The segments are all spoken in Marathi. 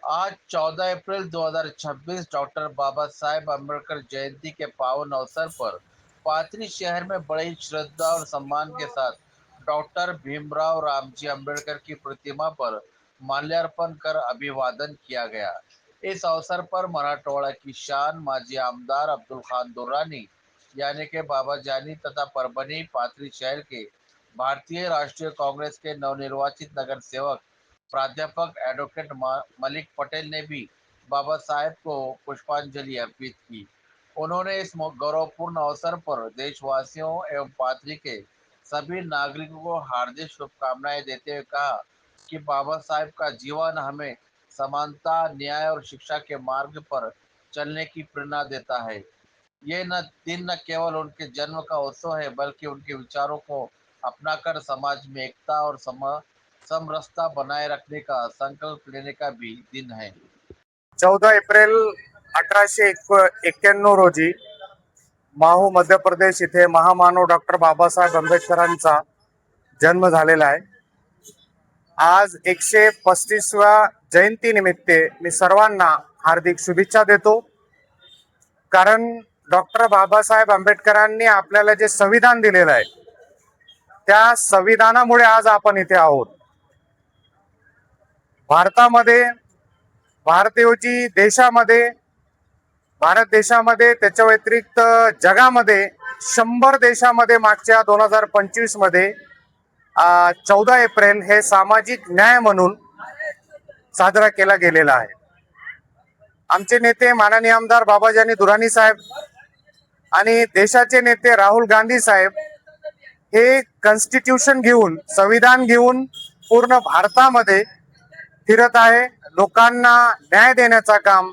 आज 14 अप्रैल 2026 डॉक्टर बाबा साहेब अम्बेडकर जयंती के पावन अवसर पर पाथरी शहर में बड़ी श्रद्धा और सम्मान के साथ डॉक्टर भीमराव रामजी अम्बेडकर की प्रतिमा पर माल्यार्पण कर अभिवादन किया गया। इस अवसर पर मराठवाड़ा की शान माजी आमदार अब्दुल खान दुर्रानी यानी के बाबा जानी तथा परभनी पाथरी शहर के भारतीय राष्ट्रीय कांग्रेस के नवनिर्वाचित नगर सेवक प्राध्यापक एडवोकेट मलिक पटेल ने भी बाबा साहेब को पुष्पांजलि अर्पित की। उन्होंने इस गौरवपूर्ण अवसर पर देशवासियों एवं पाथरी के सभी नागरिकों को हार्दिक शुभकामनाएं देते हुए कहा कि बाबा साहेब का जीवन हमें समानता, न्याय और शिक्षा के मार्ग पर चलने की प्रेरणा देता है। ये न केवल उनके जन्म का उत्सव है बल्कि उनके विचारों को अपनाकर समाज में एकता और समरसता बनाए रखने का संकल्प लेने का भी दिन है। 14 एप्रिल 1891 रोजी माहू मध्य प्रदेश इथे महामानव डॉक्टर बाबासाहेब आंबेडकरांचा जन्म झालेला आहे। आज 135व्या जयंतीनिमित्त मी सर्वांना हार्दिक शुभेच्छा देतो। कारण डॉक्टर बाबासाहेब आंबेडकरांनी आपल्याला जे संविधान दिलेलं आहे त्या संविधानामुळे आज आपण इथे आहोत। भारतामध्ये भारतीयोची देशामध्ये भारत देशामध्ये त्याच्या व्यतिरिक्त जगामध्ये 100 देशामध्ये मागच्या 2025 मध्ये 14 एप्रिल हे सामाजिक न्याय म्हणून साजरा केला गेलेला आहे। आमचे नेते माननीय आमदार बाबाजानी दुरानी साहेब आणि देशाचे नेते राहुल गांधी साहेब हे कॉन्स्टिट्यूशन घेऊन संविधान घेऊन पूर्ण भारतामध्ये फिरत आहे। लोकांना न्याय देण्याचा काम,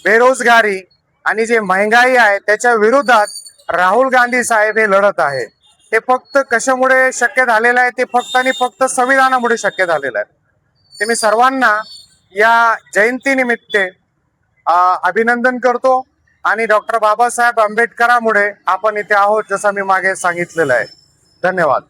बेरोजगारी आणि जे महंगाई आहे त्याच्या विरोधात राहुल गांधी साहेब हे लढत आहे। हे फक्त कशामुळे शक्य झालेलं आहे? ते फक्त आणि फक्त संविधानामुळे शक्य झालेलं आहे। ते मी सर्वांना या जयंतीनिमित्त अभिनंदन करतो आणि डॉक्टर बाबासाहेब आंबेडकरांमुळे आपण इथे आहोत जसं मी मागे सांगितलेलं आहे। धन्यवाद।